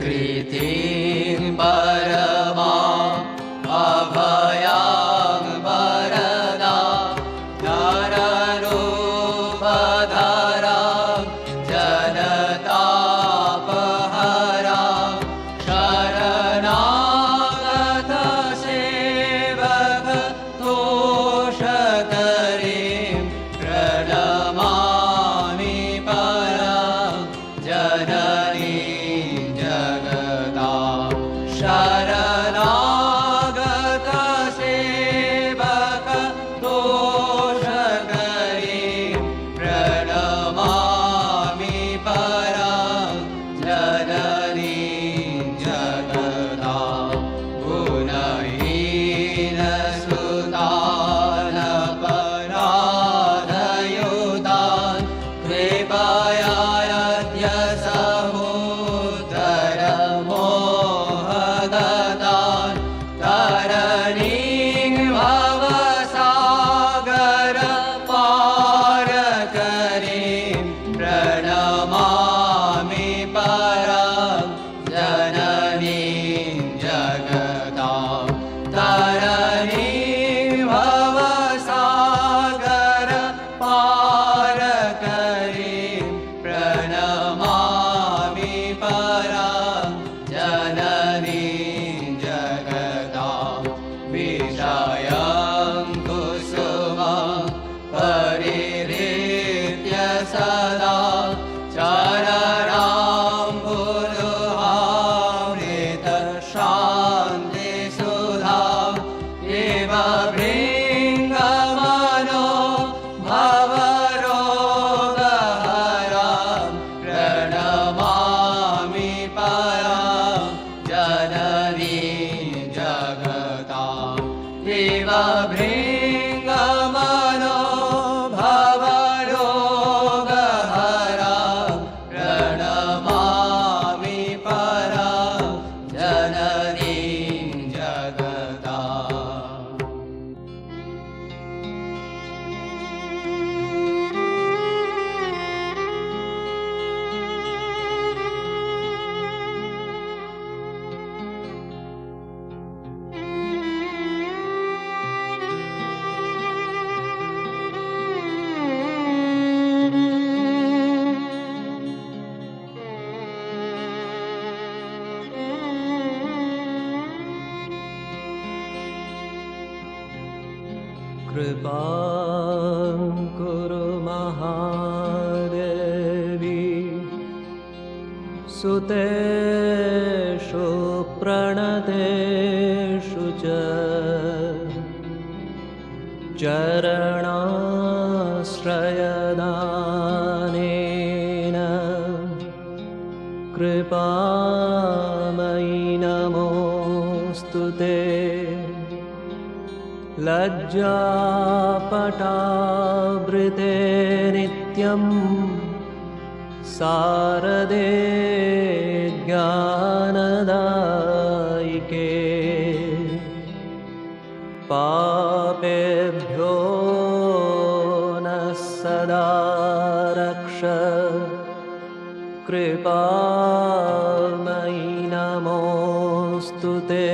प्रकृतिं परमाम् अभयां वरदा नररूपधरां जनतापहरां शरणागत सेवक तोषकरीं प्रणमामि परां जननीं जगतां शरणागत सेवक तोषकरीं प्रणमामि परां जननीं जगतां गुणहीन सुतानपराधयुतान् कृपया यद्य समुद्धरमोहगतान् तरणीं भवसागर पारकरीं प्रणमामि परां जननीं जगतां तरणीं भवसागर पारकरीं प्रणमामि परां जननीं जगतां विषयं कुसुमं परिहृत्य सदा चरणाम्बुरुहामृतशान्तिसुधाम् इव भृङ्गमनो भवरोगहरां प्रणमामि परां जननीं जगताम् इव भृङ्गमनो भवरोगहरां प्रणमामि परां जननीं जगताम्। कृपां कुरु महादेवी सुतेषु प्रणतेषु च चरणाश्रयदानेन कृपामयि नमोऽस्तु ते लज्जापटावृते नित्यं सारदे ज्ञानदायिके पापेभ्यो नः सदा रक्ष कृपामयि नमोऽस्तु ते।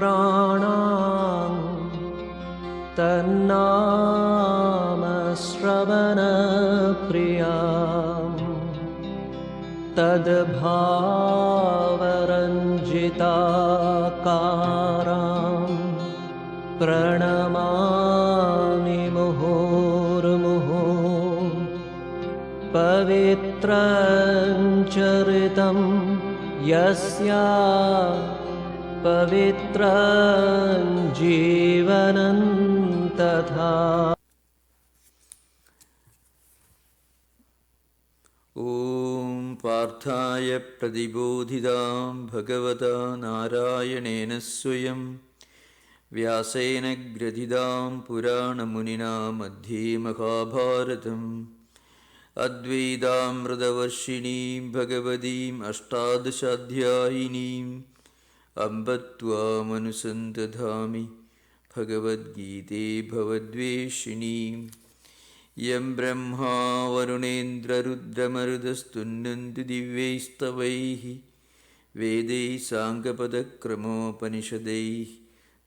रामकृष्णगतप्राणां तन्नामश्रवणप्रियां तद्भावरञ्जिताकारां प्रणमामि मुहुर्मुहुः पवित्रं चरितं यस्या पवित्रं जीवनं तथा। ॐ पार्थाय प्रतिबोधितां भगवता नारायणेन स्वयं व्यासेन ग्रथितां पुराणमुनिना मध्ये महाभारतम् अद्वैतामृतवर्षिणीं भगवतीम् अष्टादशाध्यायिनीम् अम्ब त्वामनुसन्तधामि भगवद्गीते भवद्वेषिणीम् यं ब्रह्मा वरुणेन्द्ररुद्रमरुतस्तुन्वन्ति दिव्यैस्तवैः वेदैः साङ्गपदक्रमोपनिषदैः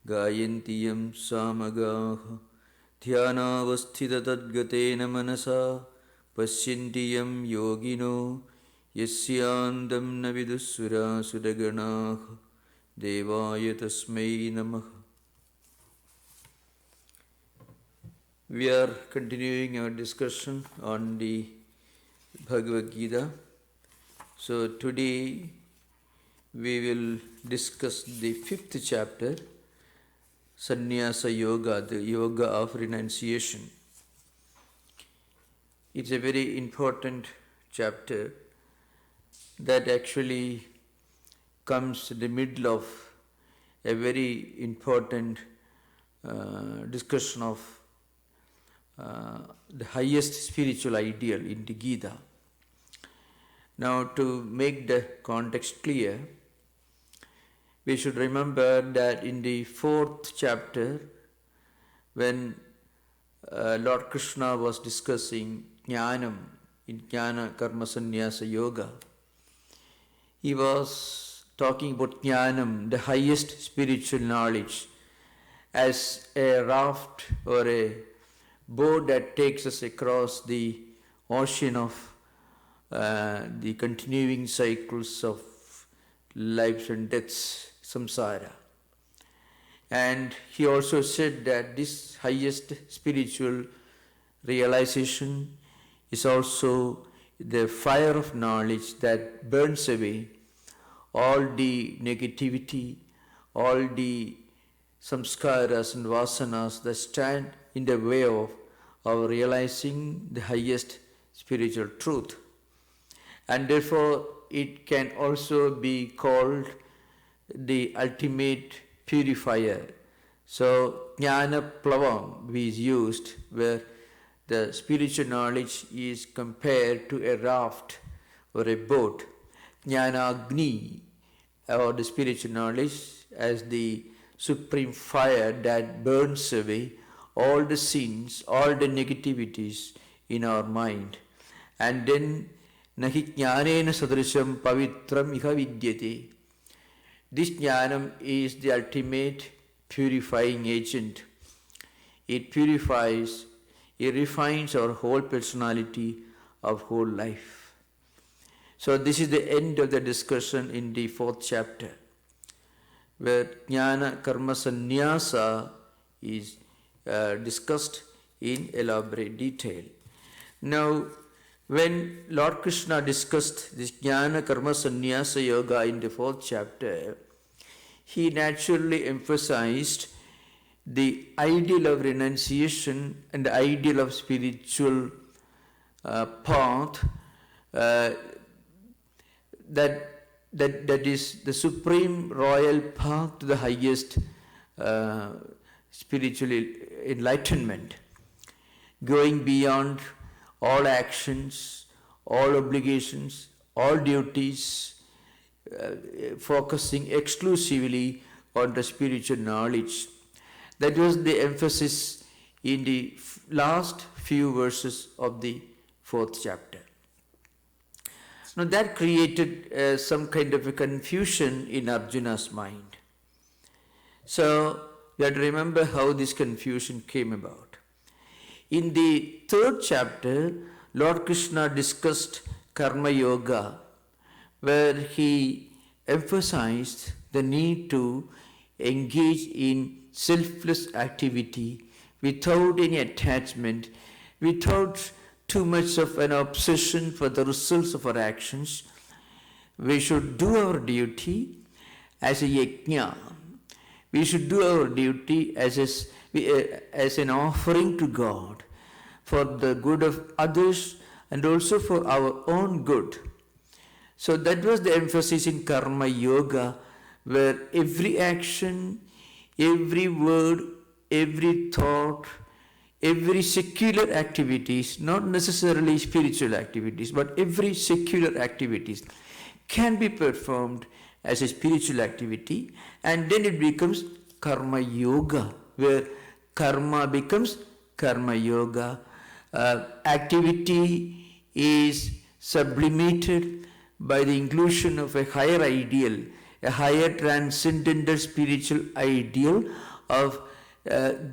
गायन्ति यं सामगाः ध्यानावस्थिततद्गतेन मनसा पश्यन्ति यं योगिनो यस्यान्तं न विदुःसुरासुरगणाः देवाय तस्मै नमः. We are continuing our discussion on the Bhagavad Gita. So today we will discuss the 5th chapter, Sanyasa Yoga, the Yoga of Renunciation. It's a very important chapter that actually comes in the middle of a very important discussion of the highest spiritual ideal in the Gita. Now, to make the context clear, we should remember that in the 4th chapter, when Lord Krishna was discussing Jnanam in Jnana Karma Sannyasa Yoga, he was talking about Jnanam, the highest spiritual knowledge, as a raft or a boat that takes us across the ocean of the continuing cycles of lives and deaths, samsara. And he also said that this highest spiritual realization is also the fire of knowledge that burns away all the negativity, all the samskaras and vasanas that stand in the way of our realizing the highest spiritual truth. And therefore, it can also be called the ultimate purifier. So, Jnana Plavam is used where the spiritual knowledge is compared to a raft or a boat. Jnana Agni, or the spiritual knowledge, as the supreme fire that burns away all the sins, all the negativities in our mind. And then, Nahi Jnanena Sadrisham Pavitram Iha Vidyate. This Jnanam is the ultimate purifying agent. It purifies, it refines our whole personality, our whole life. So this is the end of the discussion in the 4th chapter, where Jnana Karma Sannyasa is discussed in elaborate detail. Now, when Lord Krishna discussed this Jnana Karma Sannyasa Yoga in the 4th chapter, he naturally emphasized the ideal of renunciation and the ideal of spiritual path that is the supreme royal path to the highest spiritual enlightenment, going beyond all actions, all obligations, all duties, focusing exclusively on the spiritual knowledge. That was the emphasis in the last few verses of the 4th chapter. Now that created some kind of a confusion in Arjuna's mind. So we have to remember how this confusion came about. In the 3rd chapter, Lord Krishna discussed Karma Yoga, where he emphasized the need to engage in selfless activity without any attachment, without too much of an obsession for the results of our actions. We should do our duty as a yajna. We should do our duty as an offering to God for the good of others and also for our own good. So that was the emphasis in Karma Yoga, where every action every word, every thought, every secular activities, not necessarily spiritual activities, but every secular activities can be performed as a spiritual activity, and then it becomes karma yoga, where karma becomes karma yoga. Activity is sublimated by the inclusion of a higher ideal, a higher transcendental spiritual ideal of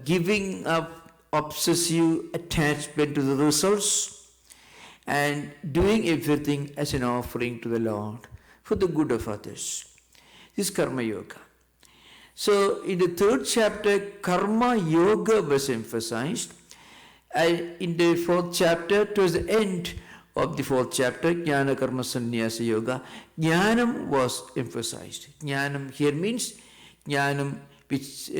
giving up obsessive attachment to the results and doing everything as an offering to the Lord for the good of others. This is karma yoga. So in the third chapter, karma yoga was emphasized. In the fourth chapter, towards the end of the fourth chapter, Jnana Karma Sanyasa Yoga, Jnanam was emphasized. Jnanam here means Jnanam which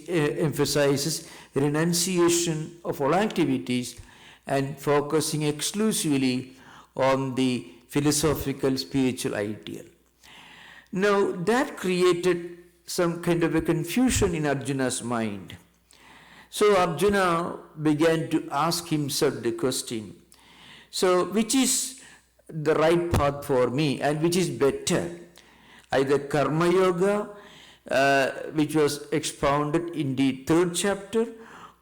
emphasizes renunciation of all activities and focusing exclusively on the philosophical spiritual ideal. Now that created some kind of a confusion in Arjuna's mind. So Arjuna began to ask himself the question, so which is the right path for me and which is better? Either karma yoga, which was expounded in the third chapter,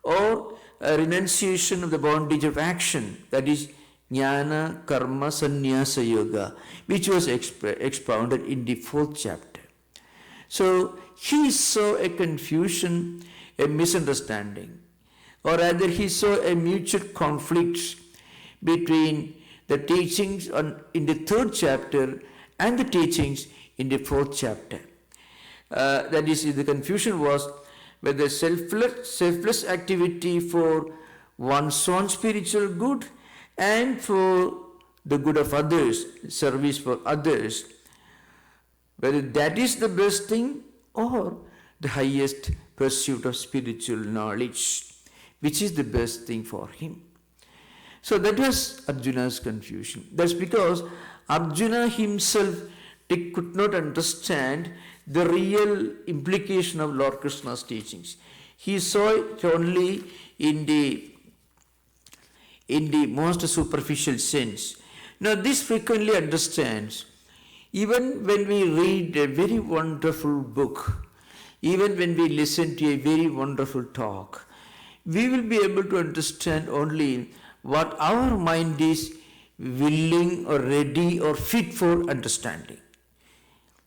or a renunciation of the bondage of action, that is Jnana Karma Sannyasa Yoga, which was expounded in the fourth chapter. So he saw a confusion, a misunderstanding, or rather he saw a mutual conflict between the teachings in the third chapter and the teachings in the fourth chapter. That is, the confusion was whether selfless activity for one's own spiritual good and for the good of others, service for others, whether that is the best thing or the highest pursuit of spiritual knowledge, which is the best thing for him. So that was Arjuna's confusion. That's because Arjuna himself could not understand the real implication of Lord Krishna's teachings. He saw it only in the most superficial sense. Now this frequently understands, even when we read a very wonderful book, even when we listen to a very wonderful talk, we will be able to understand only what our mind is willing or ready or fit for understanding.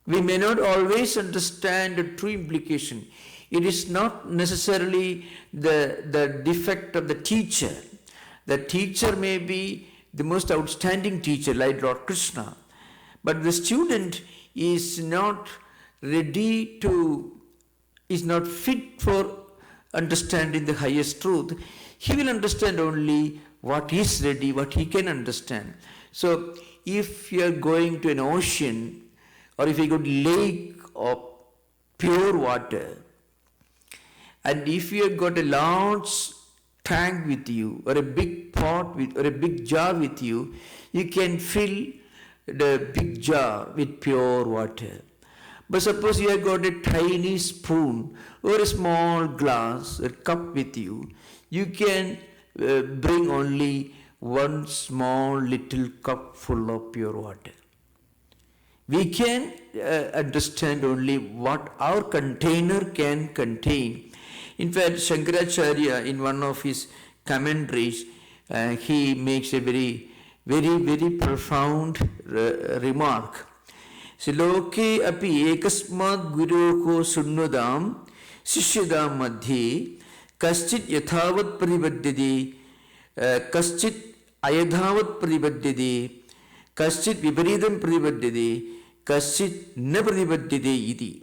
We may not always understand the true implication. It is not necessarily the defect of the teacher. The teacher may be the most outstanding teacher like Lord Krishna, but the student is not ready to, is not fit for understanding the highest truth. He will understand only what is ready, what he can understand. So if you are going to an ocean, or if you go to a lake of pure water, and if you have got a large tank with you, or a big pot or a big jar with you, you can fill the big jar with pure water. But suppose you have got a tiny spoon or a small glass, a cup with you, you can bring only one small little cup full of pure water. We can understand only what our container can contain. In fact, Shankaracharya, in one of his commentaries, he makes a very, very, very profound remark. Siloke api ekasmat guroko sunnudam sishyadam madhye kaschit yathavat paribadyade kaschit ayadhavat paribadyade kaschit viparidam paribadyade kaschit na paribadyade iti.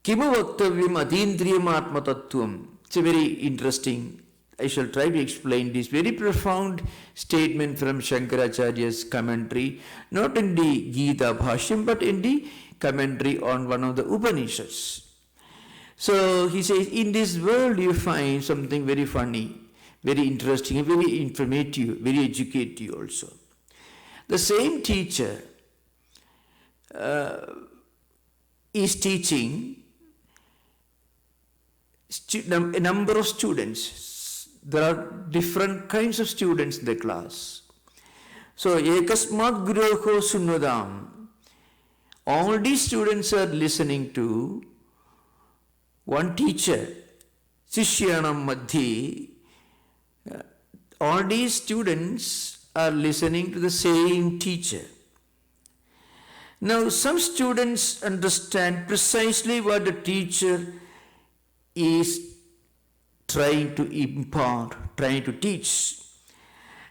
Kimu vaktavyam atindriyam atma tattvam. It's a very interesting, I shall try to explain this very profound statement from Shankaracharya's commentary, not in the Gita Bhashyam, but in the commentary on one of the Upanishads. So he says, in this world you find something very funny, very interesting, very informative, very educative also. The same teacher is teaching a number of students. There are different kinds of students in the class. So, ekasmat guroho sunnodam. All these students are listening to one teacher. Shishyanam madhi. All these students are listening to the same teacher. Now, some students understand precisely what the teacher is trying to impart, trying to teach.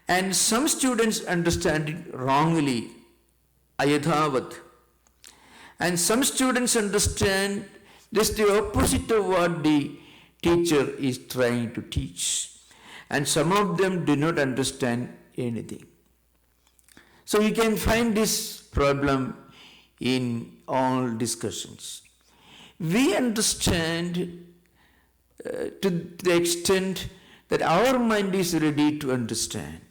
And some students understand it wrongly, ayathavat. And some students understand just the opposite of what the teacher is trying to teach. And some of them do not understand anything. So you can find this problem in all discussions. We understand to the extent that our mind is ready to understand.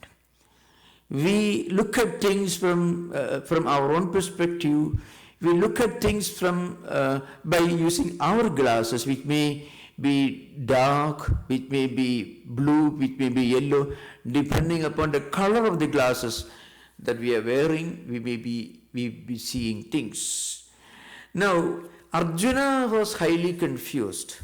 We look at things from our own perspective. We look at things by using our glasses, which may be dark, which may be blue, which may be yellow, depending upon the color of the glasses that we are wearing, we may be seeing things. Now, Arjuna was highly confused.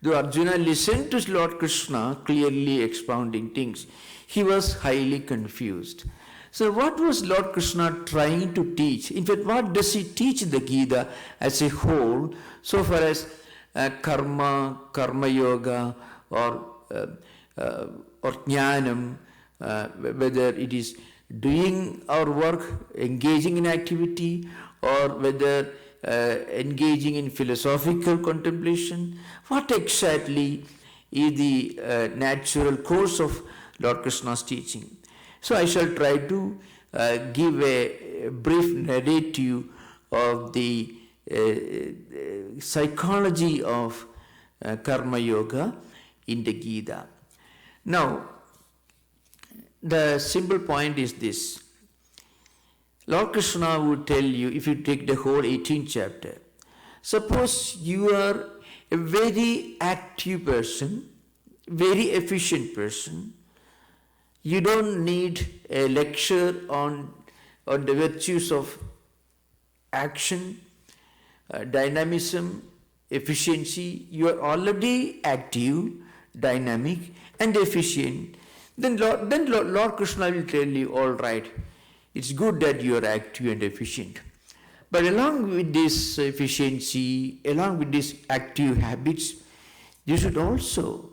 Though Arjuna listened to Lord Krishna clearly expounding things, he was highly confused. So what was Lord Krishna trying to teach? In fact, what does he teach in the Gita as a whole, so far as karma yoga, or Jnanam, whether it is doing our work, engaging in activity, or whether engaging in philosophical contemplation? What exactly is the natural course of Lord Krishna's teaching? So I shall try to give a brief narrative of the psychology of karma yoga in the Gita. Now, the simple point is this. Lord Krishna would tell you, if you take the whole 18th chapter, suppose you are a very active person, very efficient person. You don't need a lecture on the virtues of action, dynamism, efficiency. You are already active, dynamic, and efficient. Then Lord Krishna will tell you, all right, it's good that you are active and efficient. But along with this efficiency, along with these active habits, you should also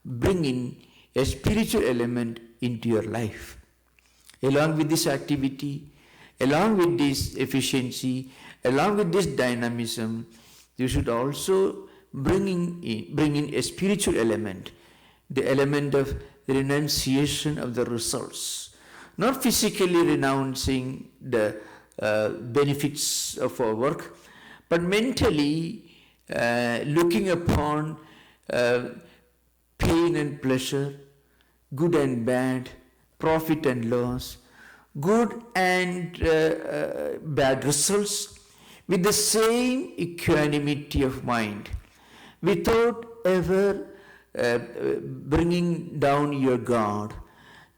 bring in a spiritual element into your life. Along with this activity, along with this efficiency, along with this dynamism, you should also bring in a spiritual element, the element of renunciation of the results. Not physically renouncing the benefits of our work, but mentally looking upon pain and pleasure, good and bad, profit and loss, good and bad results with the same equanimity of mind, without ever bringing down your guard,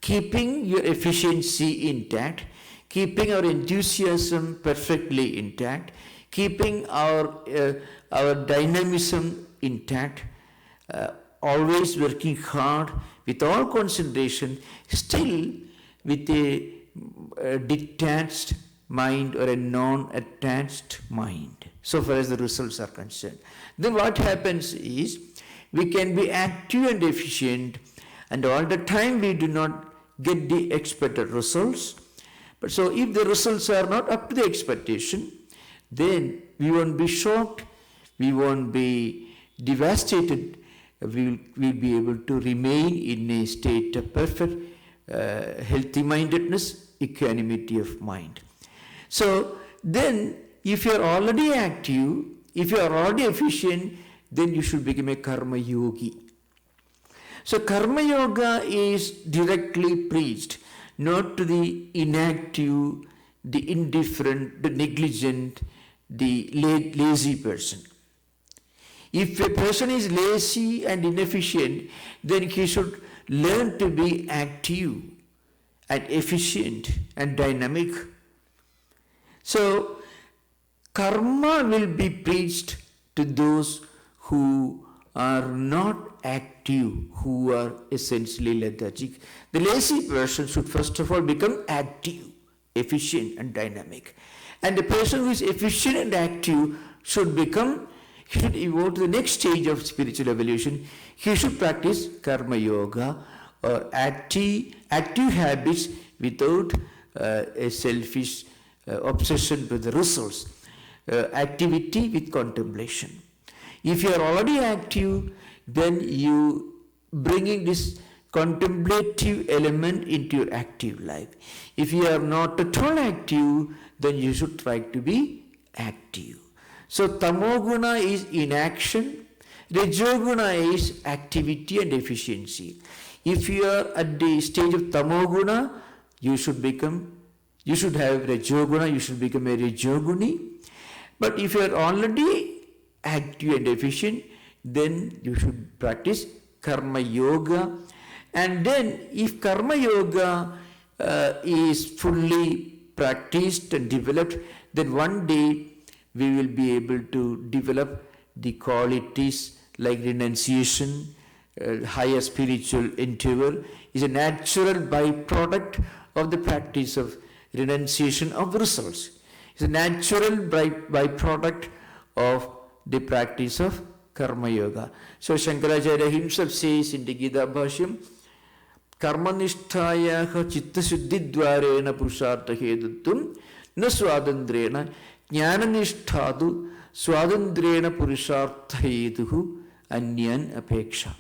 keeping your efficiency intact, keeping our enthusiasm perfectly intact, keeping our dynamism intact, always working hard with all concentration, still with a detached mind or a non-attached mind, so far as the results are concerned. Then what happens is, we can be active and efficient, and all the time we do not get the expected results. But so if the results are not up to the expectation, then we won't be shocked, we won't be devastated, we will be able to remain in a state of perfect healthy-mindedness, equanimity of mind. So then, if you are already active, if you are already efficient, then you should become a karma yogi. So karma yoga is directly preached, not to the inactive, the indifferent, the negligent, the lazy person. If a person is lazy and inefficient, then he should learn to be active and efficient and dynamic. So, karma will be preached to those who are not active, who are essentially lethargic. The lazy person should first of all become active, efficient and dynamic. And the person who is efficient and active should evolve to the next stage of spiritual evolution. He should practice karma yoga or active habits without a selfish obsession with the results. Activity with contemplation. If you are already active, then you bringing this contemplative element into your active life. If you are not at all active, then you should try to be active. So tamoguna is inaction, rajoguna is activity and efficiency. If you are at the stage of tamoguna, you should have rajoguna, you should become a rajoguni. But if you are already active and efficient, then you should practice karma yoga. And then if karma yoga is fully practiced and developed, then one day we will be able to develop the qualities like renunciation. Higher spiritual endeavor is a natural byproduct of the practice of renunciation of results. It's a natural byproduct of the practice of karma yoga. So Shankaracharya himself says in the Gita Bhashyam, karmanishthayaha chitta suddhidvarena purushartha hedutvam na swadandrena jnananisthadu swadandrena purushartha heduhu anyan apeksha.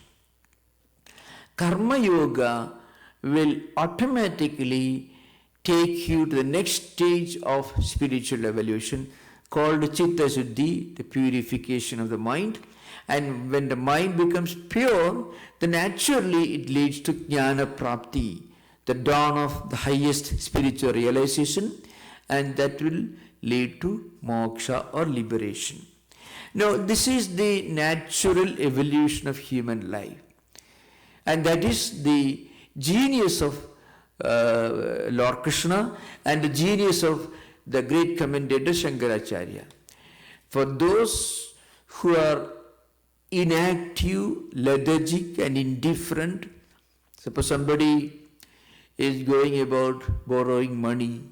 Karma yoga will automatically take you to the next stage of spiritual evolution called Chitta Suddhi, the purification of the mind. And when the mind becomes pure, then naturally it leads to Jnana Prapti, the dawn of the highest spiritual realization, and that will lead to moksha or liberation. Now, this is the natural evolution of human life. And that is the genius of Lord Krishna and the genius of the great commentator Shankaracharya. For those who are inactive, lethargic and indifferent, suppose somebody is going about borrowing money,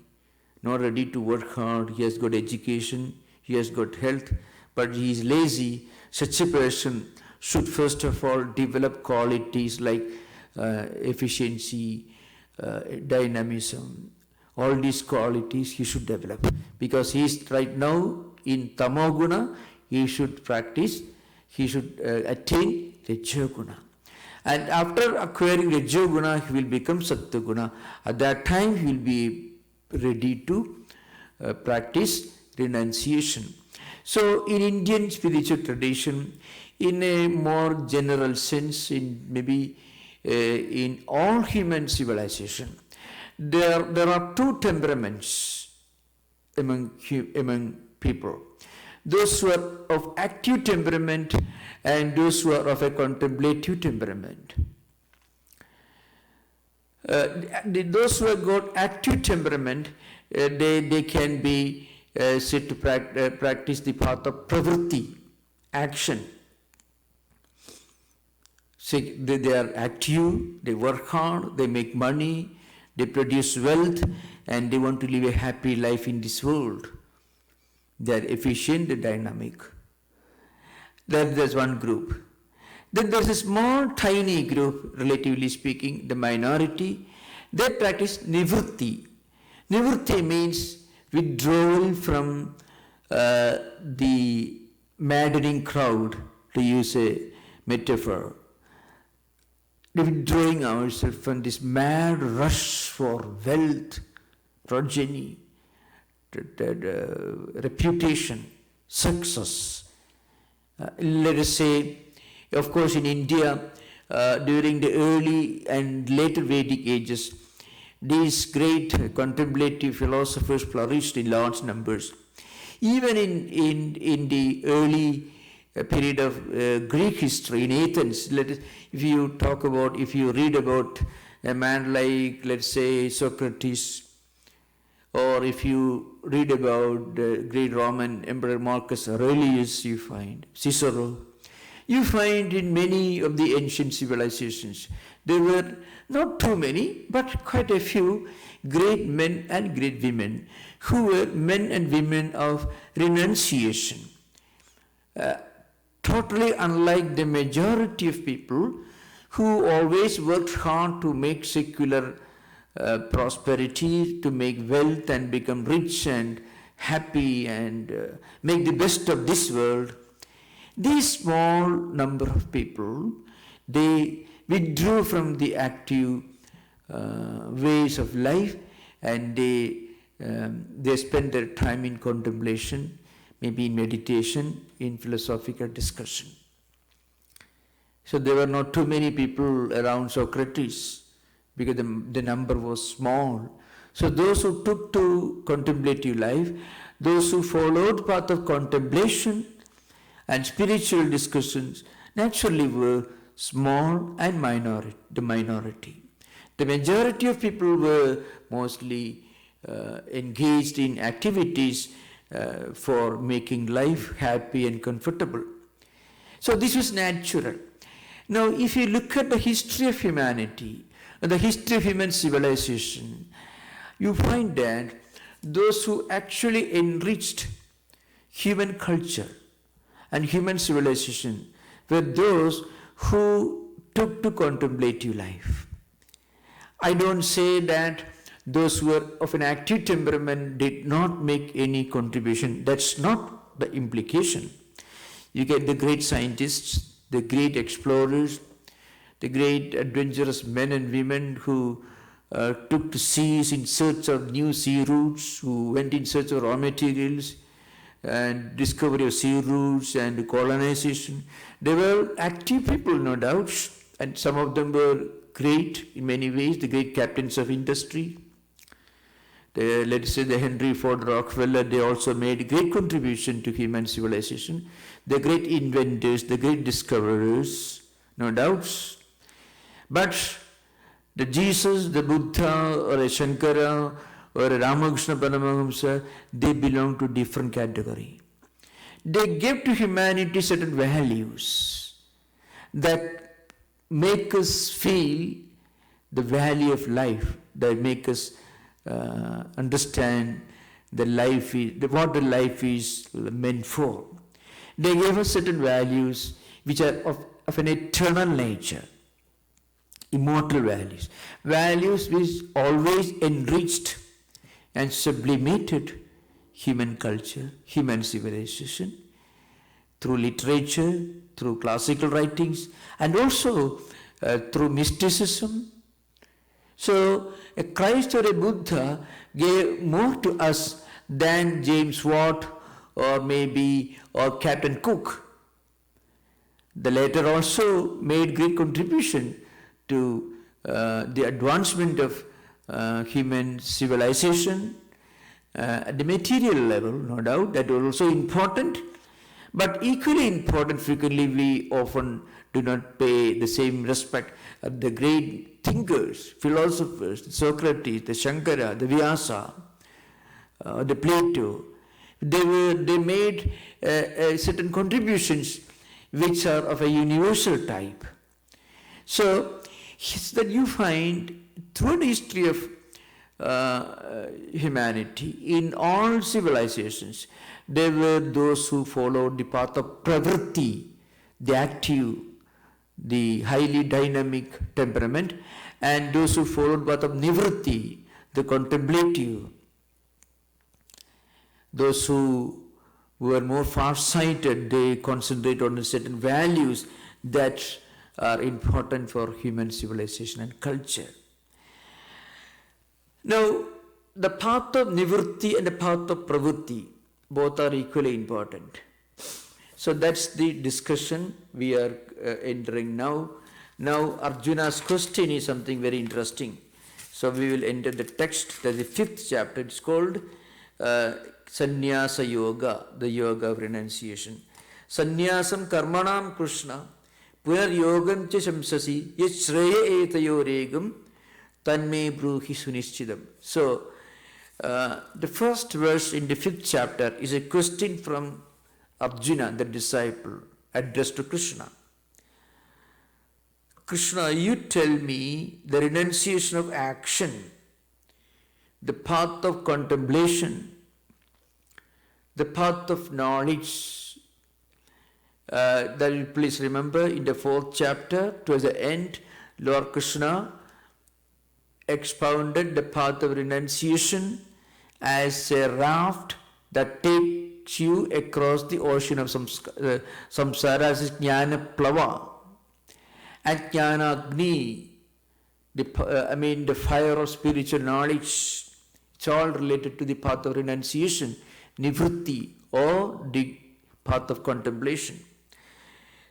not ready to work hard, he has got education, he has got health, but he is lazy, such a person should first of all develop qualities like efficiency, dynamism. All these qualities he should develop, because he is right now in tamoguna. He should practice, he should attain rajoguna, and after acquiring rajoguna he will become sattoguna. At that time he will be ready to practice renunciation. So in Indian spiritual tradition, in a more general sense, in all human civilization, there are two temperaments among people. Those who are of active temperament and those who are of a contemplative temperament. Those who have got active temperament, they can be said to practice the path of pravritti, action. So they are active, they work hard, they make money, they produce wealth, and they want to live a happy life in this world. They are efficient and dynamic. There's one group. Then there's a small, tiny group, relatively speaking, the minority. They practice nivritti. Nivritti means withdrawal from the maddening crowd, to use a metaphor. Withdrawing ourselves from this mad rush for wealth, progeny, reputation, success. Let us say, of course, in India, during the early and later Vedic ages, these great contemplative philosophers flourished in large numbers. Even in the early period of Greek history in Athens, if you read about a man like, let's say, Socrates, or if you read about the great Roman Emperor Marcus Aurelius, you find Cicero, you find in many of the ancient civilizations, there were not too many, but quite a few great men and great women who were men and women of renunciation. Totally unlike the majority of people who always worked hard to make secular prosperity, to make wealth and become rich and happy and make the best of this world. These small number of people, they withdrew from the active ways of life, and they spend their time in contemplation, maybe in meditation, in philosophical discussion. So there were not too many people around Socrates because the number was small. So those who took to contemplative life, those who followed path of contemplation and spiritual discussions, naturally were small and the minority. The majority of people were mostly engaged in activities for making life happy and comfortable. So this was natural. Now, if you look at the history of humanity, the history of human civilization, you find that those who actually enriched human culture and human civilization were those who took to contemplative life. I don't say that those who were of an active temperament did not make any contribution. That's not the implication. You get the great scientists, the great explorers, the great adventurous men and women who took to seas in search of new sea routes, who went in search of raw materials and discovery of sea routes and colonization. They were active people, no doubt, and some of them were great in many ways, the great captains of industry. Let's say the Henry Ford Rockefeller, they also made great contribution to human civilization. The great inventors, the great discoverers, no doubts. But the Jesus, the Buddha, or a Shankara, or a Ramakrishna Paramahamsa, they belong to different category. They gave to humanity certain values that make us feel the value of life, that make us understand what the life is meant for. They gave us certain values which are of an eternal nature, immortal values, values which always enriched and sublimated human culture, human civilization, through literature, through classical writings, and also through mysticism. So a Christ or a Buddha gave more to us than James Watt or Captain Cook. The latter also made great contribution to the advancement of human civilization at the material level, no doubt. That was also important. But equally important, frequently we often do not pay the same respect at the great thinkers, philosophers, Socrates, the Shankara, the Vyasa, the Plato. They made certain contributions which are of a universal type. So that you find through the history of humanity, in all civilizations, there were those who followed the path of pravritti, the active, the highly dynamic temperament, and those who followed path of nivritti, the contemplative, those who were more far-sighted, they concentrate on certain values that are important for human civilization and culture. Now, the path of nivritti and the path of pravritti, both are equally important. So that's the discussion we are entering now. Now, Arjuna's question is something very interesting. So we will enter the text, that's the 5th chapter. It's called Sanyasa yoga, the yoga of renunciation. Sanyasam karmanam Krishna, punar yogam cha shamsasi, yet shreya etayoregam, tanme bruhi sunischidam. So, the first verse in the 5th chapter is a question from Arjuna, the disciple, addressed to Krishna. Krishna, you tell me the renunciation of action, the path of contemplation, the path of knowledge. That you please remember in the 4th chapter, towards the end, Lord Krishna expounded the path of renunciation as a raft that takes you across the ocean of samsara as Jnana plava. And Jnana Agni, the fire of spiritual knowledge, it's all related to the path of renunciation, nivritti, or the path of contemplation.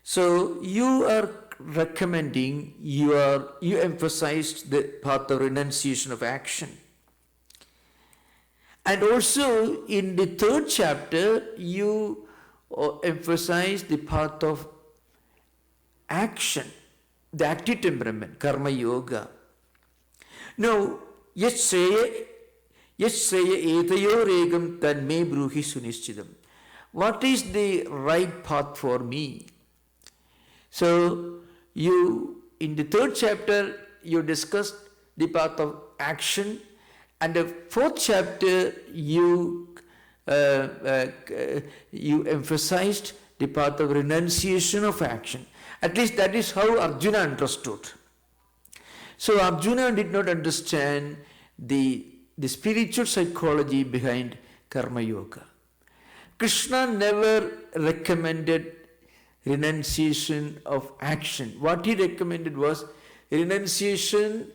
So you are recommending, you emphasized the path of renunciation of action. And also in the 3rd chapter, you emphasize the path of action, the active temperament, karma yoga. Now, yasreya etayoregam tanme bruhi sunischidam. What is the right path for me? So, in the 3rd chapter, you discussed the path of action, and the 4th chapter, you emphasized the path of renunciation of action. At least that is how Arjuna understood. So Arjuna did not understand the spiritual psychology behind karma yoga. Krishna never recommended renunciation of action. What he recommended was renunciation,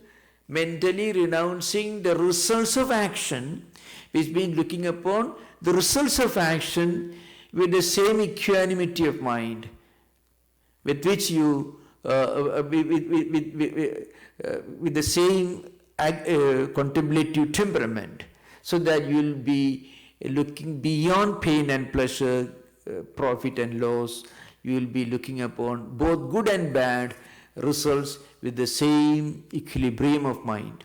mentally renouncing the results of action, which means looking upon the results of action with the same equanimity of mind with which you, with the same contemplative temperament, so that you will be looking beyond pain and pleasure, profit and loss. You will be looking upon both good and bad results with the same equilibrium of mind.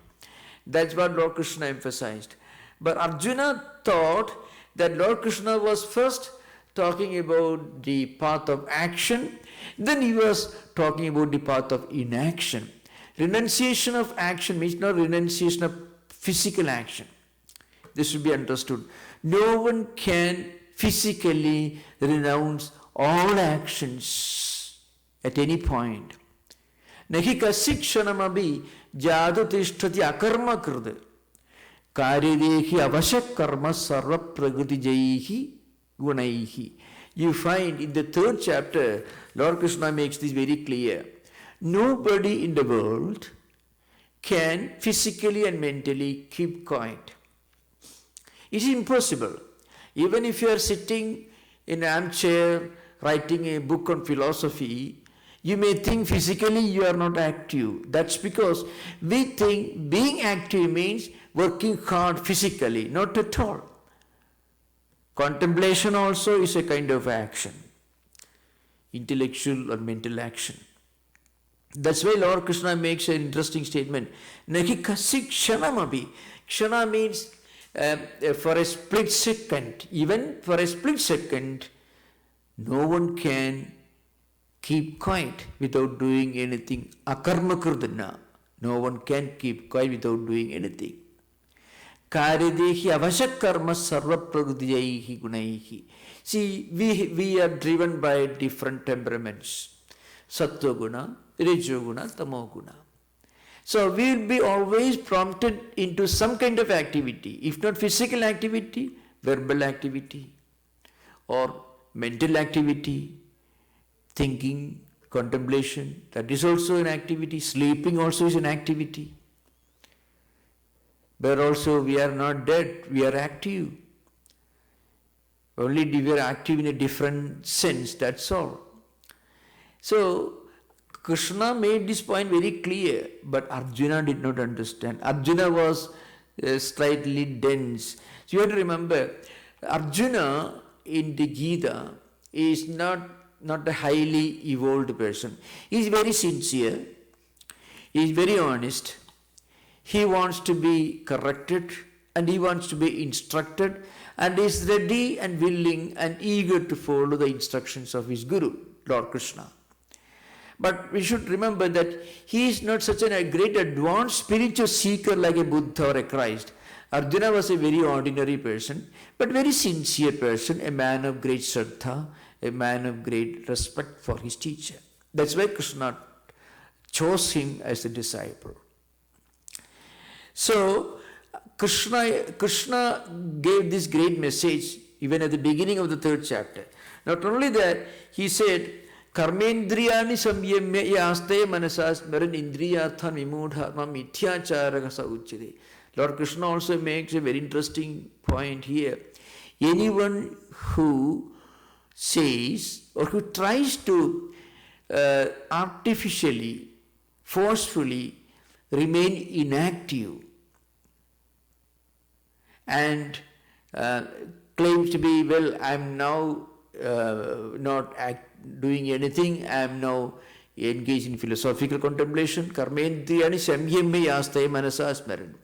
That's what Lord Krishna emphasized. But Arjuna thought that Lord Krishna was first talking about the path of action, then he was talking about the path of inaction. Renunciation of action means not renunciation of physical action. This should be understood. No one can physically renounce all actions at any point. Nahi kasikshanamabi jadu tishtati akarma krida karyadehi avashak karma sarva prakriti jaihi gunaihi. You find in the 3rd chapter, Lord Krishna makes this very clear. Nobody in the world can physically and mentally keep quiet. It is impossible. Even if you are sitting in an armchair writing a book on philosophy, you may think physically you are not active. That's because we think being active means working hard physically. Not at all. Contemplation also is a kind of action, intellectual or mental action. That's why Lord Krishna makes an interesting statement. Nahi kasik kshanamabi. Kshana means for a split second. Even for a split second, no one can keep quiet without doing anything. Akarma kurdana. No one can keep quiet without doing anything. Karyadehi avashak karma sarva prakriti gunaihi. See, we are driven by different temperaments. Sattva guna, Rajo guna, Tamo guna. So we will be always prompted into some kind of activity. If not physical activity, verbal activity, or mental activity, thinking, contemplation. That is also an activity. Sleeping also is an activity. But also we are not dead, we are active. Only we are active in a different sense, that's all. So, Krishna made this point very clear, but Arjuna did not understand. Arjuna was slightly dense. So you have to remember, Arjuna in the Gita is not a highly evolved person. He is very sincere, he is very honest, he wants to be corrected and he wants to be instructed and is ready and willing and eager to follow the instructions of his Guru, Lord Krishna. But we should remember that he is not such a great advanced spiritual seeker like a Buddha or a Christ. Arjuna was a very ordinary person, but very sincere person, a man of great shraddha, a man of great respect for his teacher. That's why Krishna chose him as a disciple. So, Krishna gave this great message even at the beginning of the 3rd chapter. Not only that, he said, Karmendriyani samyamya yaste manasas maran indriyarthan vimudhatma mithyacharaka uchyate. Lord Krishna also makes a very interesting point here. Anyone who says or who tries to artificially, forcefully remain inactive and claims to be, well, I am now not doing anything, I am now engaged in philosophical contemplation. Karmendriyani samyamya yaste manasa smaran.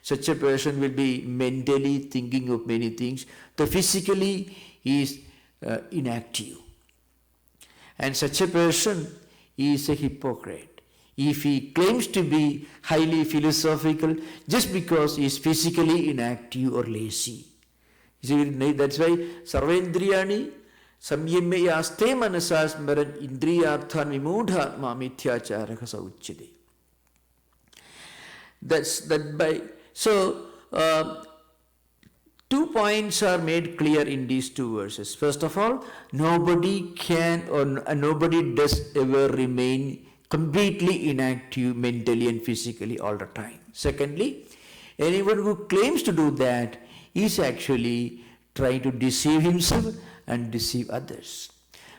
Such a person will be mentally thinking of many things, though physically he is inactive. And such a person is a hypocrite. If he claims to be highly philosophical just because he is physically inactive or lazy. That's why Sarvendriyani samyamya yaste manasas maran indriyarthan vimudhatma mithyacharaka sauchyate. So, 2 points are made clear in these 2 verses. First of all, nobody can or nobody does ever remain completely inactive mentally and physically all the time. Secondly, anyone who claims to do that is actually trying to deceive himself and deceive others.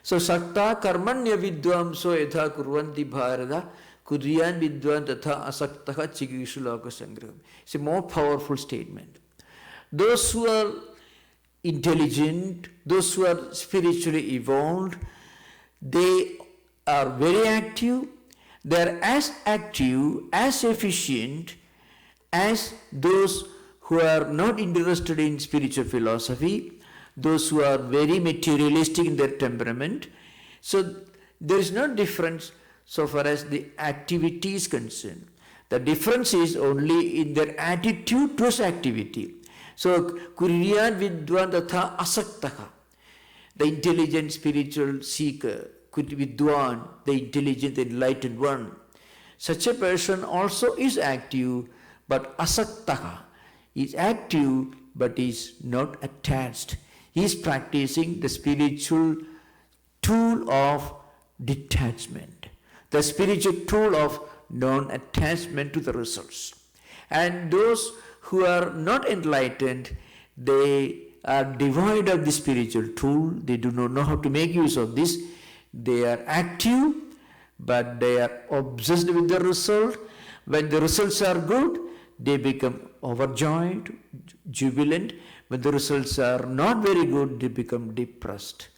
So, sakta karmanya vidvamso yatha kurvanti bharata kuryan vidvan tatha asaktaha chigishu loka sangraham. It's a more powerful statement. Those who are intelligent, those who are spiritually evolved, they are very active. They are as active, as efficient as those who are not interested in spiritual philosophy, those who are very materialistic in their temperament. So there is no difference so far as the activity is concerned. The difference is only in their attitude towards activity. So, Kuryan Vidwan Tatha Asaktaha, the intelligent spiritual seeker, Vidwan, the intelligent enlightened one. Such a person also is active, but Asaktaha is active but is not attached. He is practicing the spiritual tool of detachment, the spiritual tool of non-attachment to the results. And those who are not enlightened, they are devoid of the spiritual tool. They do not know how to make use of this. They are active, but they are obsessed with the result. When the results are good, they become overjoyed, jubilant. When the results are not very good, they become depressed.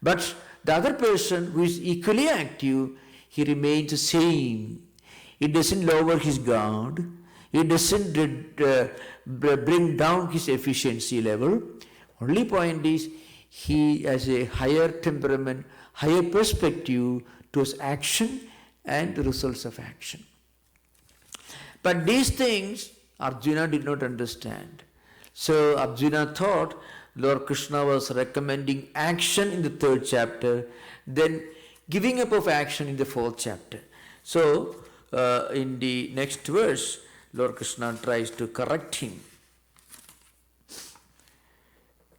But the other person who is equally active, he remains the same. He doesn't lower his guard. He doesn't bring down his efficiency level. Only point is, he has a higher temperament, higher perspective towards action and the results of action. But these things Arjuna did not understand. So Arjuna thought Lord Krishna was recommending action in the 3rd chapter, then giving up of action in the 4th chapter. So in the next verse, Lord Krishna tries to correct him.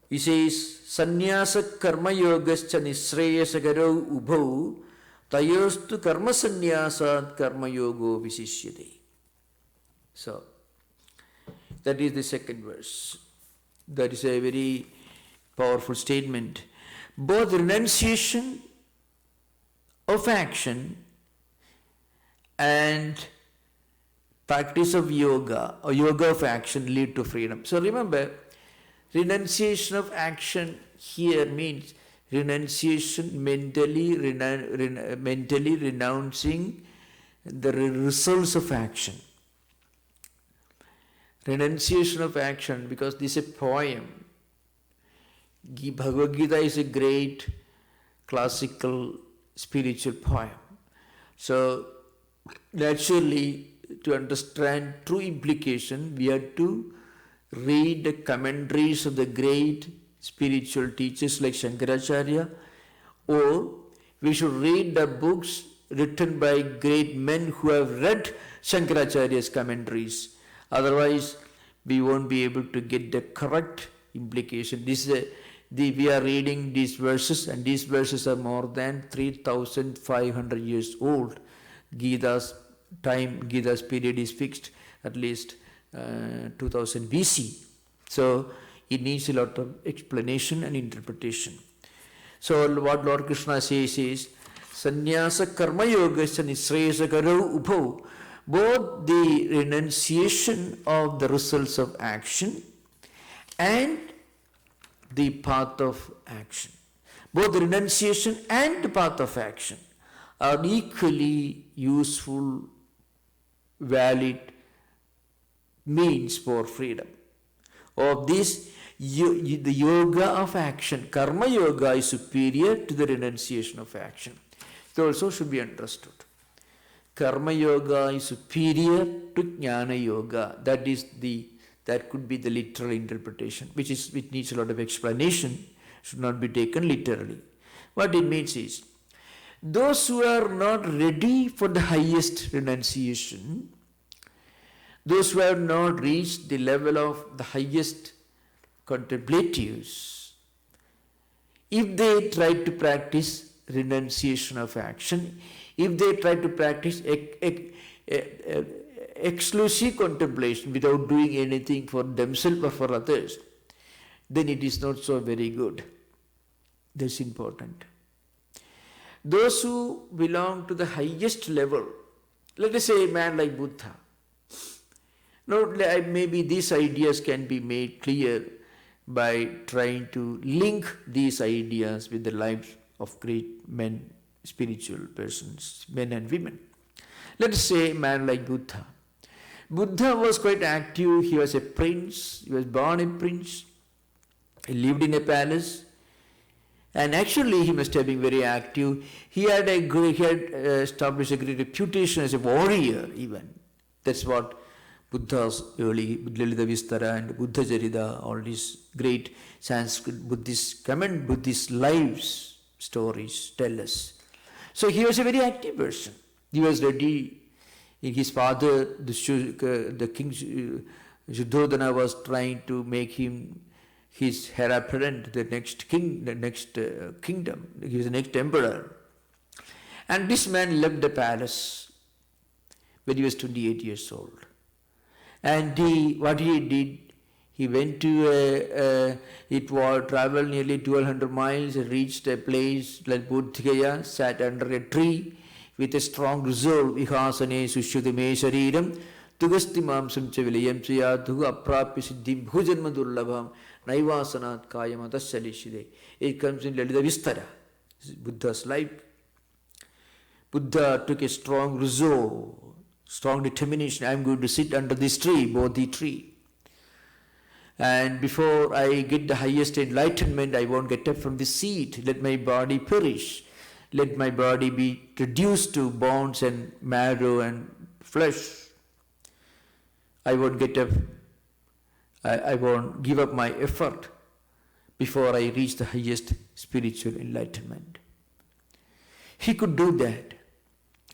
He says, Sanyasa karma yogascha nisreyasagaro ubhau tayostu karma sanyasat karma yogo visishyate. So, that is the 2nd verse. That is a very powerful statement. Both renunciation of action and practice of yoga or yoga of action lead to freedom. So remember, Renunciation of action here means renunciation, mentally renouncing the results of action. Renunciation of action, because this is a poem. Bhagavad Gita is a great classical spiritual poem. So naturally, to understand true implication, we have to read the commentaries of the great spiritual teachers like Shankaracharya, or we should read the books written by great men who have read Shankaracharya's commentaries. Otherwise, we won't be able to get the correct implication. We are reading these verses, and these verses are more than 3,500 years old. Gita's period is fixed at least 2000 BC. So it needs a lot of explanation and interpretation. So what Lord Krishna says is, Sanyasa karma yogasya nisresa karau ubhau. Both the renunciation of the results of action and the path of action. Both the renunciation and the path of action are equally useful, valid means for freedom. Of this, the yoga of action, karma yoga, is superior to the renunciation of action. It also should be understood. Karma yoga is superior to jnana yoga. That could be the literal interpretation, which needs a lot of explanation, should not be taken literally. What it means is, those who are not ready for the highest renunciation, those who have not reached the level of the highest contemplatives, if they try to practice renunciation of action, if they try to practice exclusive contemplation without doing anything for themselves or for others, then it is not so very good. That's important. Those who belong to the highest level, let us say a man like Buddha. Now, maybe these ideas can be made clear by trying to link these ideas with the lives of great men, spiritual persons, men and women. Let us say a man like Buddha. Buddha was quite active. He was a prince. He was born a prince. He lived in a palace. And actually, he must have been very active. He had established a great reputation as a warrior even. That's what Buddha's early Lalita Vistara and Buddha Charita, all these great Sanskrit Buddhist lives stories tell us. So he was a very active person. He was ready. His father, the king Shuddhodana, was trying to make him his heir apparent, the next kingdom. He was the next emperor. And this man left the palace when he was 28 years old. And what he did, he went to traveled nearly 1200 miles, reached a place like Bodh Gaya, sat under a tree with a strong resolve, Ihasane Sushyudame Shariram, Tugasti Mamsam Chavilayam Chayadhu Aprapi Siddhim Bhujanma Durlabham Naivasanat Kayamatashalishide. It comes in Lalita Vistara, Buddha's life. Buddha took a strong resolve, strong determination. I am going to sit under this tree, Bodhi tree. And before I get the highest enlightenment, I won't get up from this seat. Let my body perish. Let my body be reduced to bones and marrow and flesh. I won't get up. I won't give up my effort before I reach the highest spiritual enlightenment. He could do that.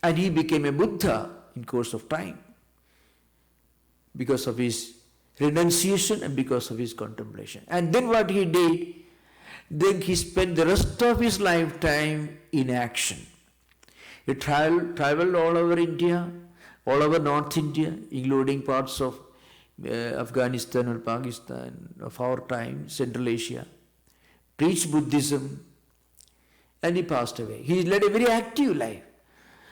And he became a Buddha in course of time because of his renunciation and because of his contemplation. And then what he did, then he spent the rest of his lifetime in action. He traveled all over India, all over North India, including parts of Afghanistan or Pakistan of our time, Central Asia, preached Buddhism, and he passed away. He led a very active life.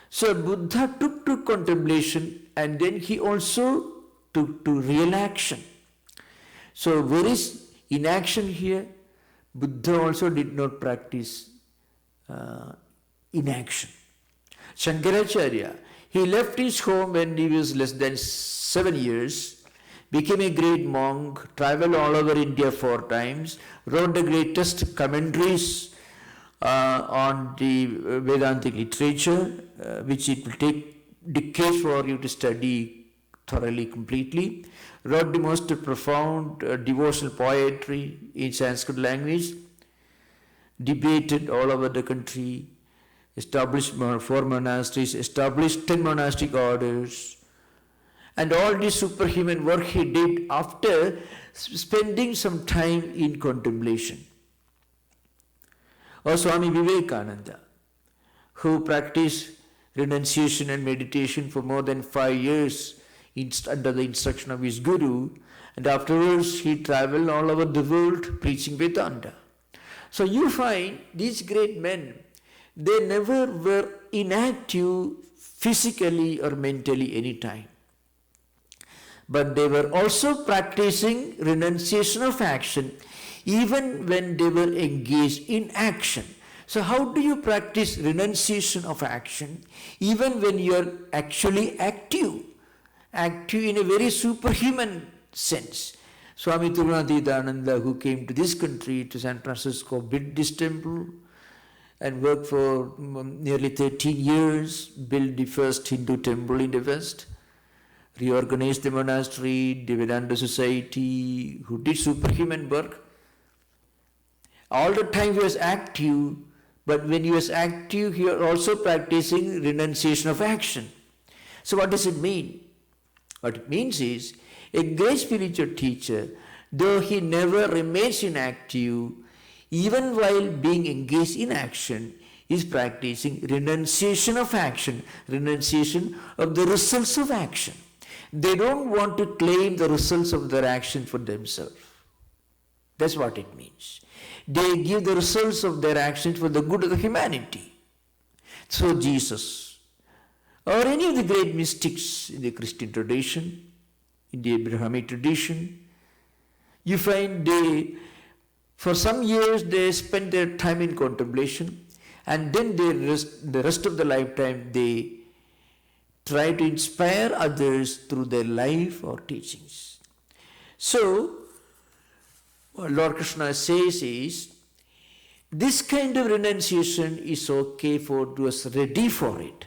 So Buddha took to contemplation, and then he also took to real action. So inaction here, Buddha also did not practice inaction. Shankaracharya, he left his home when he was less than 7 years, became a great monk, traveled all over India 4 times, wrote the greatest commentaries on the Vedantic literature, which it will take decades for you to study thoroughly, completely, wrote the most profound devotional poetry in Sanskrit language, debated all over the country, established 4 monasteries, established 10 monastic orders, and all this superhuman work he did after spending some time in contemplation. Or Swami Vivekananda, who practiced renunciation and meditation for more than 5 years under the instruction of his guru, and afterwards he traveled all over the world preaching Vedanta. So you find these great men, they never were inactive physically or mentally any time. But they were also practicing renunciation of action even when they were engaged in action. So how do you practice renunciation of action even when you are actually active? Active in a very superhuman sense. Swami Tattwamayananda, who came to this country, to San Francisco, built this temple and worked for nearly 13 years, built the first Hindu temple in the West, reorganized the monastery, the Vedanta society, who did superhuman work. All the time he was active, but when he was active, he was also practicing renunciation of action. So what does it mean? What it means is, a great spiritual teacher, though he never remains inactive, even while being engaged in action, is practicing renunciation of action, renunciation of the results of action. They don't want to claim the results of their action for themselves. That's what it means. They give the results of their actions for the good of the humanity. So Jesus, or any of the great mystics in the Christian tradition, in the Abrahamic tradition, you find for some years they spend their time in contemplation, and then the rest of the lifetime they try to inspire others through their life or teachings. So, what Lord Krishna says is, this kind of renunciation is okay for those ready for it.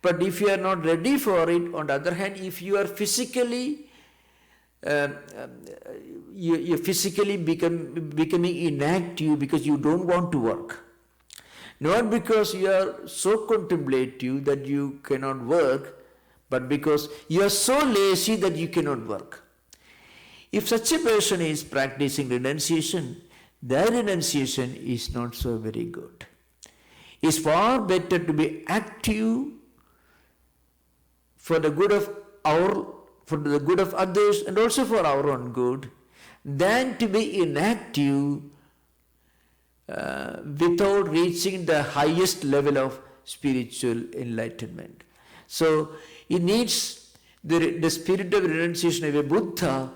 But if you are not ready for it, on the other hand, if you are physically you're physically becoming inactive because you don't want to work, not because you are so contemplative that you cannot work, but because you are so lazy that you cannot work. If such a person is practicing renunciation, their renunciation is not so very good. It's far better to be active for the good of others and also for our own good, than to be inactive without reaching the highest level of spiritual enlightenment. So it needs the spirit of renunciation of a Buddha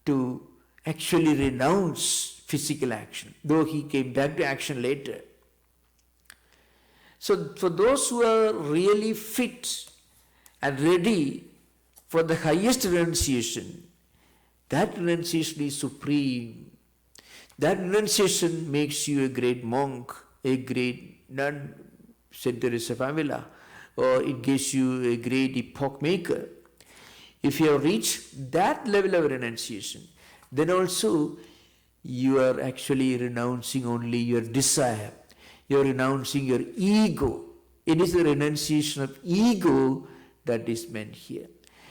to actually renounce physical action, though he came back to action later. So for those who are really fit and ready for the highest renunciation, that renunciation is supreme. That renunciation makes you a great monk, a great nun, Saint Teresa of Avila, or it gives you a great epoch maker. If you have reached that level of renunciation, then also you are actually renouncing only your desire. You are renouncing your ego. It is the renunciation of ego that is meant here.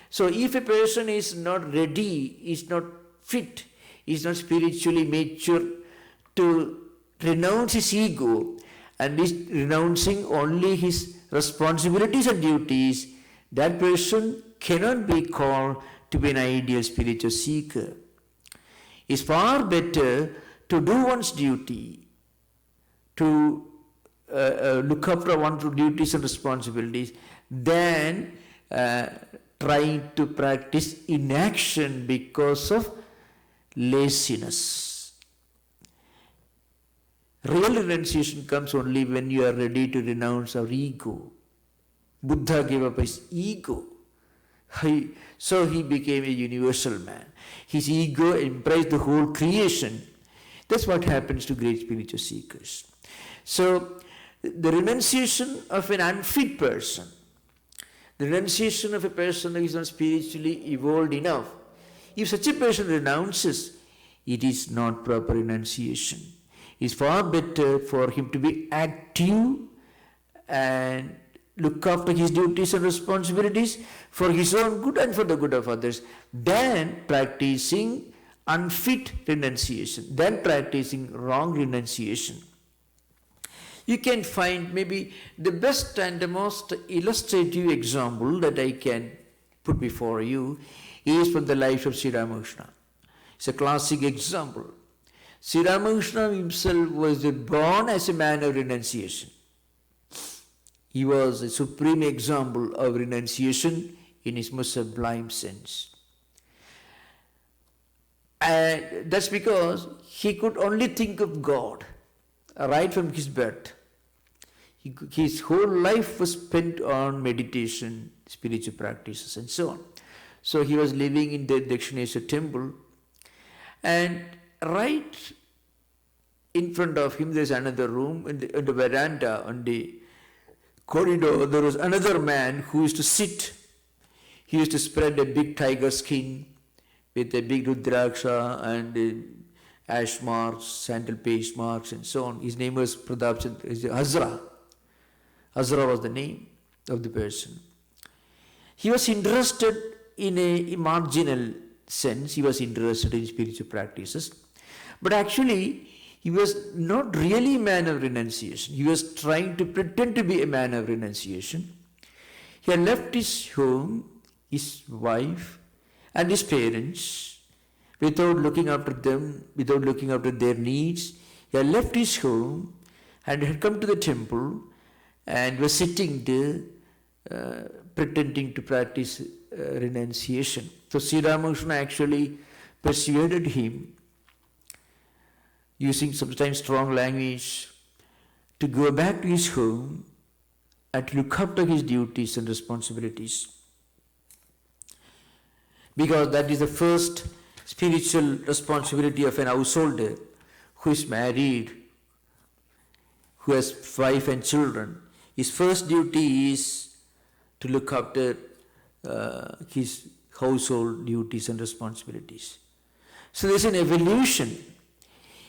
So if a person is not ready, is not fit, is not spiritually mature to renounce his ego and is renouncing only his responsibilities and duties, that person cannot be called to be an ideal spiritual seeker. It's far better to do one's duty, to look after one's duties and responsibilities, than trying to practice inaction because of laziness. Real renunciation comes only when you are ready to renounce our ego. Buddha gave up his ego. So he became a universal man. His ego embraced the whole creation. That's what happens to great spiritual seekers. So the renunciation of an unfit person, the renunciation of a person who is not spiritually evolved enough, if such a person renounces, it is not proper renunciation. It's far better for him to be active and look after his duties and responsibilities for his own good and for the good of others than practicing unfit renunciation, than practicing wrong renunciation. You can find maybe the best and the most illustrative example that I can put before you is from the life of Sri Ramakrishna. It's a classic example. Sri Ramakrishna himself was born as a man of renunciation. He was a supreme example of renunciation in his most sublime sense. And that's because he could only think of God right from his birth. His whole life was spent on meditation, spiritual practices and so on. So he was living in the Dakshineshwar temple, and right in front of him there's another room, in the veranda, on the corridor, there was another man who used to sit. He used to spread a big tiger skin with a big rudraksha and ash marks, sandal paste marks and so on. His name was Hazra. Hazra was the name of the person. He was interested in a marginal sense. He was interested in spiritual practices. But actually, he was not really a man of renunciation. He was trying to pretend to be a man of renunciation. He had left his home, his wife, and his parents without looking after them, without looking after their needs. He had left his home and had come to the temple and was sitting there pretending to practice renunciation. So Sri Ramakrishna actually persuaded him, using sometimes strong language, to go back to his home and to look after his duties and responsibilities. Because that is the first spiritual responsibility of an householder who is married, who has wife and children. His first duty is to look after his household duties and responsibilities. So there is an evolution.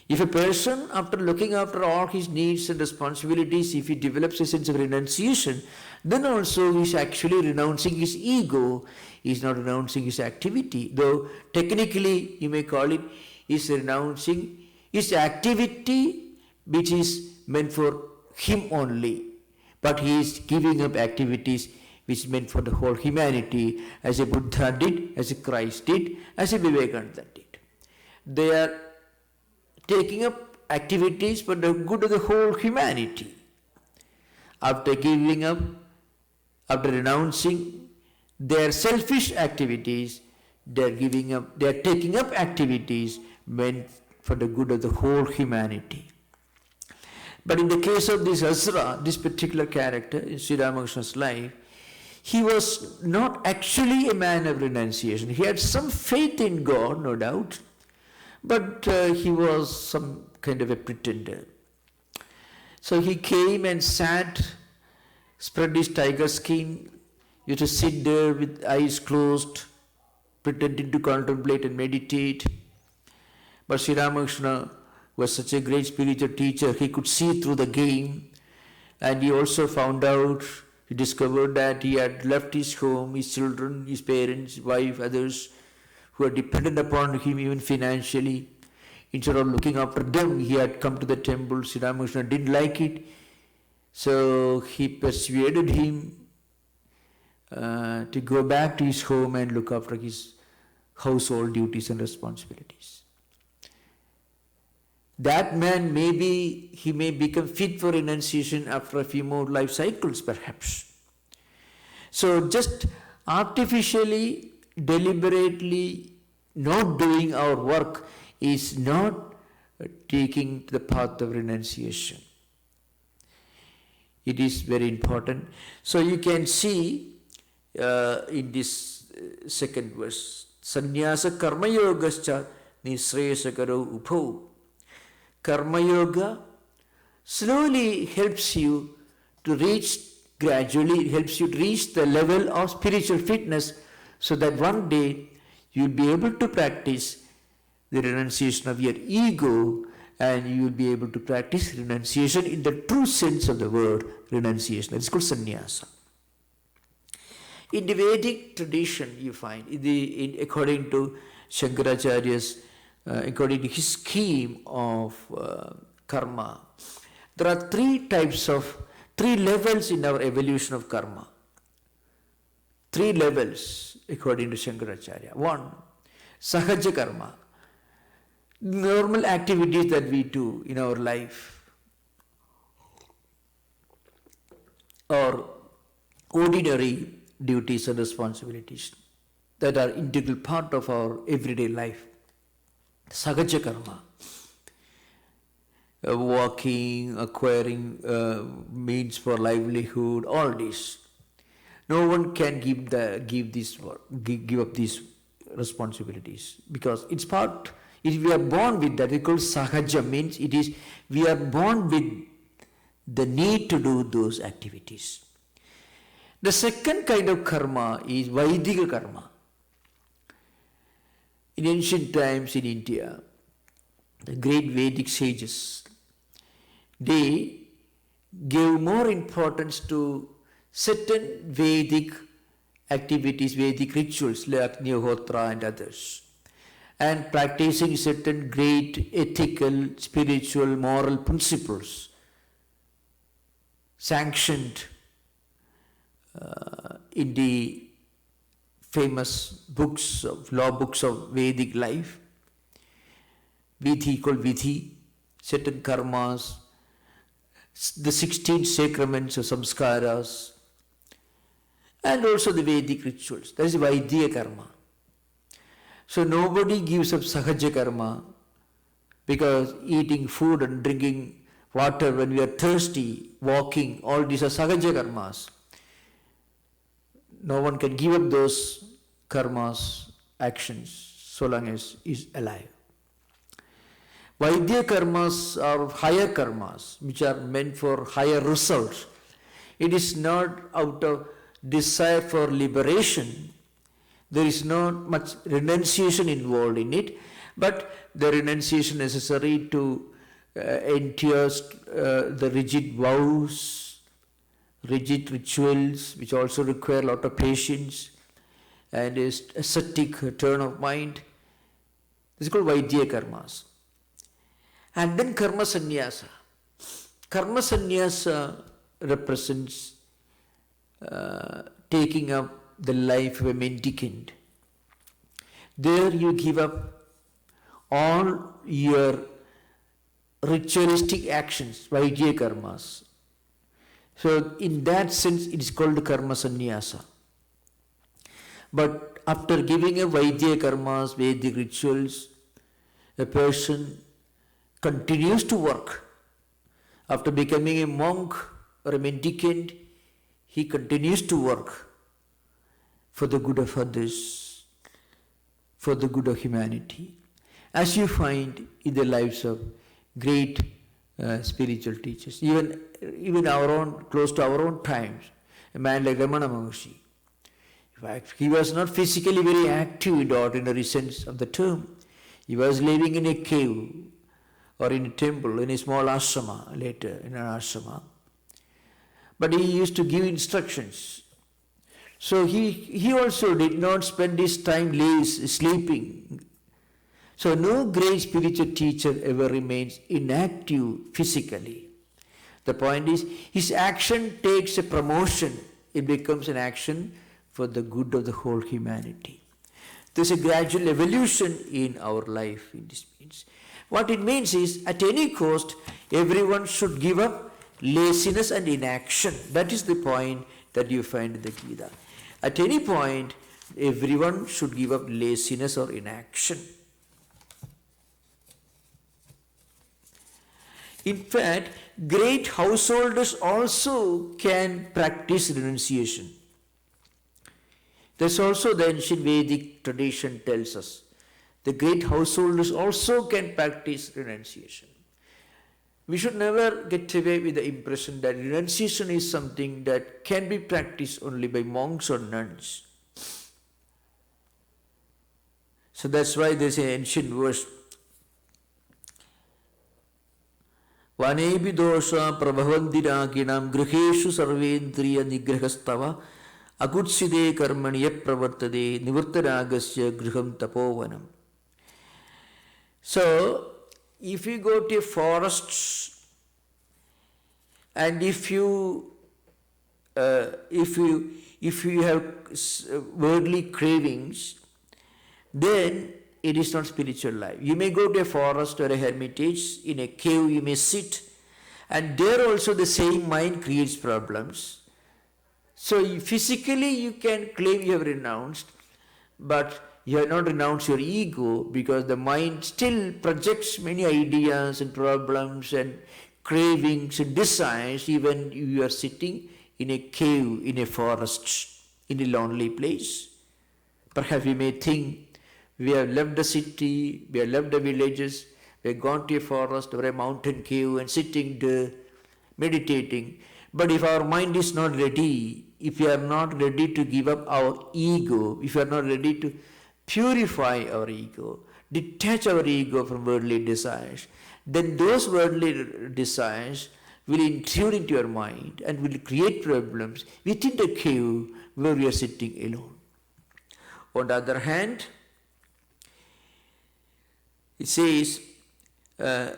If a person, after looking after all his needs and responsibilities, if he develops a sense of renunciation, then also he is actually renouncing his ego. He is not renouncing his activity, though technically you may call it, he is renouncing his activity which is meant for him only. But he is giving up activities which is meant for the whole humanity, as a Buddha did, as a Christ did, as a Vivekananda did. They are taking up activities for the good of the whole humanity. After giving up, after renouncing their selfish activities, they are taking up activities meant for the good of the whole humanity. But in the case of this Asura, this particular character in Sri Ramakrishna's life, he was not actually a man of renunciation. He had some faith in God, no doubt, but he was some kind of a pretender. So he came and sat, spread his tiger skin, used to sit there with eyes closed, pretending to contemplate and meditate. But Sri Ramakrishna was such a great spiritual teacher, he could see through the game, and he also found out, he discovered that he had left his home, his children, his parents, wife, others who were dependent upon him even financially. Instead of looking after them, he had come to the temple. Sri Ramakrishna didn't like it, so he persuaded him to go back to his home and look after his household duties and responsibilities. That man he may become fit for renunciation after a few more life cycles perhaps. So just artificially, deliberately not doing our work is not taking the path of renunciation. It is very important. So you can see in this second verse, Sanyasa karma yogascha nisreyasakaro upho. Karma yoga slowly helps you to reach, gradually helps you to reach the level of spiritual fitness, so that one day you will be able to practice the renunciation of your ego, and you will be able to practice renunciation in the true sense of the word renunciation. It's called sannyasa. In the Vedic tradition, you find, according to Shankaracharya's, according to his scheme of karma, there are three levels in our evolution of karma. 3 levels according to Shankaracharya. 1, sahaja karma, normal activities that we do in our life, or ordinary duties and responsibilities that are integral part of our everyday life. Sahaja karma, walking, acquiring means for livelihood, all this. No one can give up these responsibilities, because it's part. If we are born with that, it's called sahaja, means it is we are born with the need to do those activities. The second kind of karma is Vaidika karma. In ancient times in India, the great Vedic sages, they gave more importance to certain Vedic activities, Vedic rituals like Agnihotra and others, and practicing certain great ethical, spiritual, moral principles sanctioned in the famous books of law books of Vedic life. Vidhi called Vidhi, certain karmas, the 16 sacraments or samskaras, and also the Vedic rituals. That is Vaidya karma. So nobody gives up sahaja karma, because eating food and drinking water when we are thirsty, walking, all these are sahaja karmas. No one can give up those karmas, actions, so long as he is alive. Vaidya karmas are higher karmas, which are meant for higher results. It is not out of desire for liberation. There is not much renunciation involved in it, but the renunciation necessary to endure the rigid vows, rigid rituals, which also require a lot of patience and ascetic turn of mind. This is called Vaidya karmas. And then karma sannyasa. Karma sannyasa represents taking up the life of a mendicant. There you give up all your ritualistic actions, Vaidya karmas. So in that sense it is called karma sannyasa. But after giving up Vaidya karmas, Vedic rituals, a person continues to work. After becoming a monk or a mendicant, he continues to work for the good of others, for the good of humanity, as you find in the lives of great spiritual teachers. Even our own, close to our own times, a man like Ramana Maharshi. In fact, he was not physically very active in the ordinary sense of the term. He was living in a cave or in a temple, in a small ashrama, later in an ashrama. But he used to give instructions. So he also did not spend his time sleeping. So no great spiritual teacher ever remains inactive physically. The point is, his action takes a promotion. It becomes an action for the good of the whole humanity. There's a gradual evolution in our life in this means. What it means is, at any cost, everyone should give up laziness and inaction. That is the point that you find in the Gita. At any point, everyone should give up laziness or inaction. In fact, great householders also can practice renunciation. That's also the ancient Vedic tradition tells us. The great householders also can practice renunciation. We should never get away with the impression that renunciation is something that can be practiced only by monks or nuns. So that's why there's an ancient verse. Vanebi dosha prabhavandirākinam griheshu sarvendriya nigrahastava akutside karmaniya pravartade nivurtaragasya griham tapovanam. So, if you go to a forest and if you have worldly cravings, then it is not spiritual life. You may go to a forest or a hermitage, in a cave you may sit, and there also the same mind creates problems. So physically you can claim you have renounced, but you have not renounced your ego, because the mind still projects many ideas and problems and cravings and desires, even if you are sitting in a cave, in a forest, in a lonely place. Perhaps we may think, we have left the city, we have left the villages, we have gone to a forest or a mountain cave and sitting there, meditating. But if our mind is not ready, if we are not ready to give up our ego, if we are not ready to purify our ego, detach our ego from worldly desires, then those worldly desires will intrude into your mind and will create problems within the cave where we are sitting alone. On the other hand, it says, Kriheshu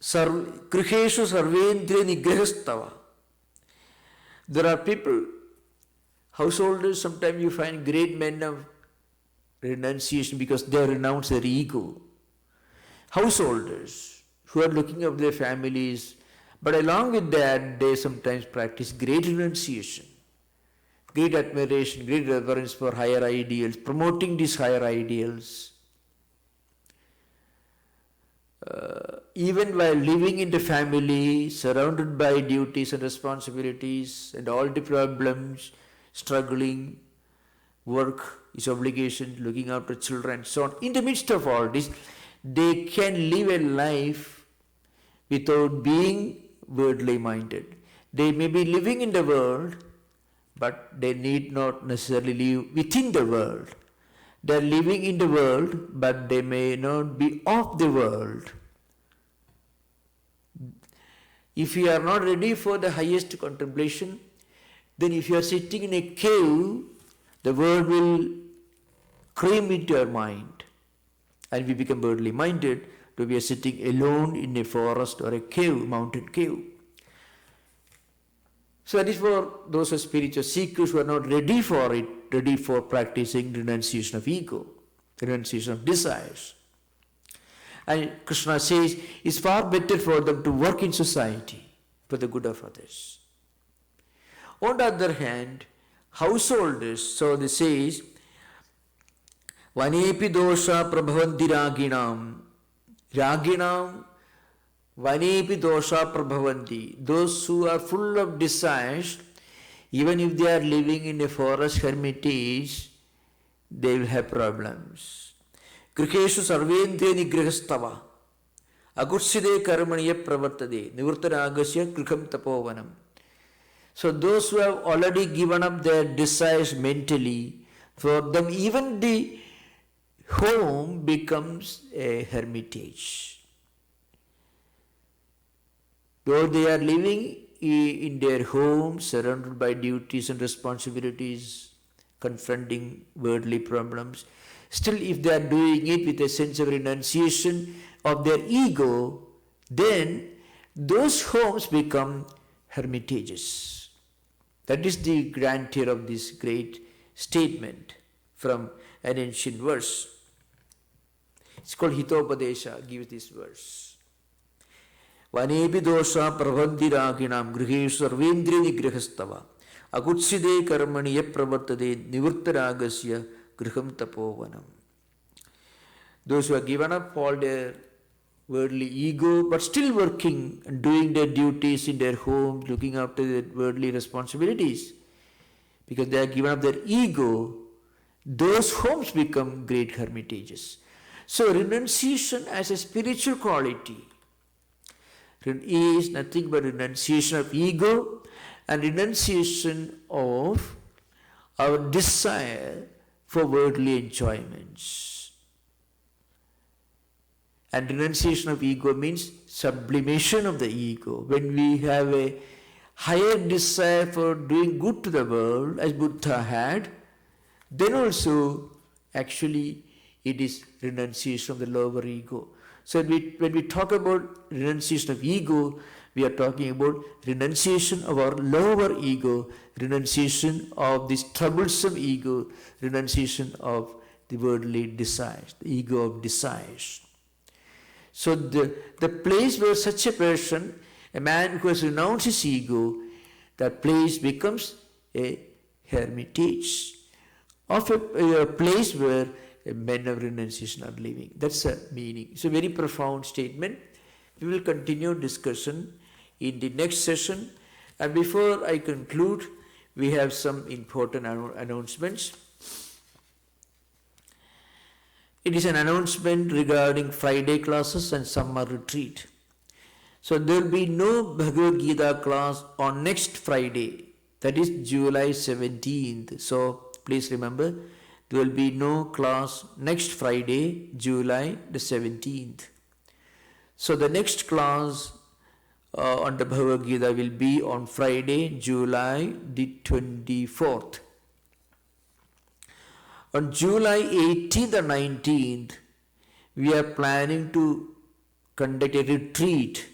sarvendriya nigrahastava. There are people, householders, sometimes you find great men of renunciation because they renounce their ego. Householders who are looking after their families, but along with that, they sometimes practice great renunciation, great admiration, great reverence for higher ideals, promoting these higher ideals. Even while living in the family, surrounded by duties and responsibilities and all the problems, struggling, work is obligation, looking after children, so on. In the midst of all this, they can live a life without being worldly minded. They may be living in the world, but they need not necessarily live within the world. They are living in the world, but they may not be of the world. If you are not ready for the highest contemplation, then if you are sitting in a cave, the world will cream into your mind and we become worldly minded to be sitting alone in a forest or a cave, mountain cave. So that is for those who are spiritual seekers who are not ready for it, ready for practicing renunciation of ego, renunciation of desires. And Krishna says it's far better for them to work in society for the good of others. On the other hand, householders, so this says, Vanepi dosha prabhavanti raginam. Raginam, Vanepi dosha prabhavanti. Those who are full of desires, even if they are living in a forest hermitage, they will have problems. Kriheshu sarvendriya nigrahastava. Akutside karmaniya pravartade. Nivurtaragasya kriham tapovanam. So those who have already given up their desires mentally, for them even the home becomes a hermitage. Though they are living in their home, surrounded by duties and responsibilities, confronting worldly problems, still if they are doing it with a sense of renunciation of their ego, then those homes become hermitages. That is the grandeur of this great statement from an ancient verse. It's called Hitopadesha, gives this verse. Vanebi dosha prabhanti raginam griheshu sarvendriya nigrahastava Akutside karmani yapravartade nivurtaragasya griham tapovanam. Those who are given up all their worldly ego but still working and doing their duties in their homes, looking after their worldly responsibilities, because they are given up their ego, those homes become great hermitages. So renunciation as a spiritual quality is nothing but renunciation of ego and renunciation of our desire for worldly enjoyments. And renunciation of ego means sublimation of the ego. When we have a higher desire for doing good to the world, as Buddha had, then also actually it is renunciation of the lower ego. So when we talk about renunciation of ego, we are talking about renunciation of our lower ego, renunciation of this troublesome ego, renunciation of the worldly desires, the ego of desires. So the place where such a person, a man who has renounced his ego, that place becomes a hermitage of a place where men of renunciation are living. That's the meaning. It's a very profound statement. We will continue discussion in the next session. And before I conclude, we have some important announcements. It is an announcement regarding Friday classes and summer retreat. So there will be no Bhagavad Gita class on next Friday, that is July 17th. So please remember, there will be no class next Friday, July the 17th. So the next class on the Bhagavad Gita will be on Friday, July the 24th. On July 18th and 19th, we are planning to conduct a retreat,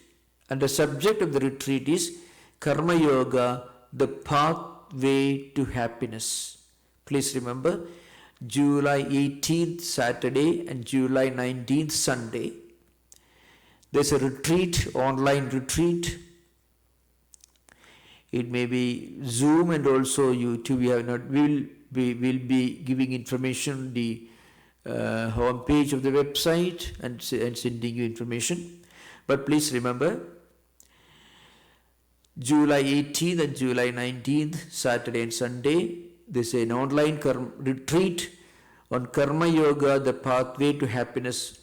and the subject of the retreat is Karma Yoga, the pathway to happiness. Please remember, July 18th Saturday and July 19th Sunday, there's a retreat, online retreat. It may be Zoom and also YouTube. We will be giving information, the home page of the website and sending you information. But please remember, July 18th and July 19th, Saturday and Sunday, this is an online retreat on Karma Yoga, the pathway to happiness.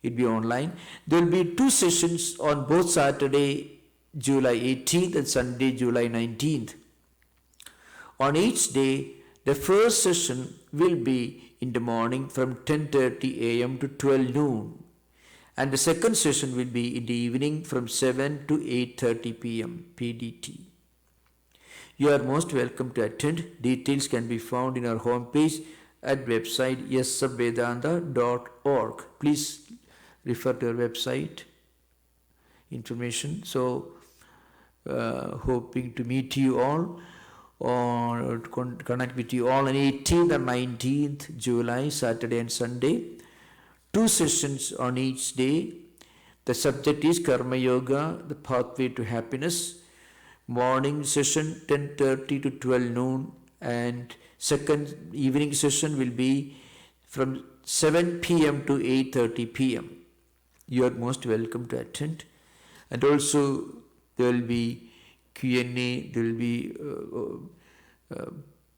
It will be online. There will be 2 sessions on both Saturday, July 18th and Sunday, July 19th. On each day, the first session will be in the morning from 10:30 a.m. to 12 noon. And the second session will be in the evening from 7 to 8:30 p.m. PDT. You are most welcome to attend. Details can be found in our homepage at website yesabvedanta.org. Please refer to our website information. So, hoping to meet you all or connect with you all on 18th and 19th July, Saturday and Sunday. 2 sessions on each day. The subject is Karma Yoga, the pathway to happiness. Morning session 10:30 to 12 noon, and second evening session will be from 7 p.m. to 8:30 p.m. You are most welcome to attend. And also there will be Q&A, there will be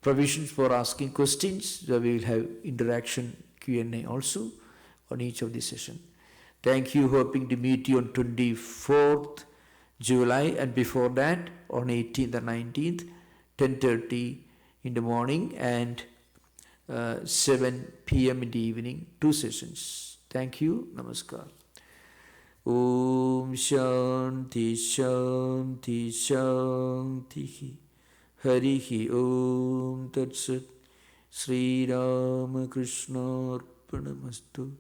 provisions for asking questions. So we will have interaction Q&A also on each of the session. Thank you. Hoping to meet you on 24th July, and before that on 18th and 19th, 10:30 in the morning and 7 p.m. in the evening, 2 sessions. Thank you. Namaskar. Om Shanti Shanti Shanti Harihi Om Tat Sat. Sri Rama Krishna Arpanamastu.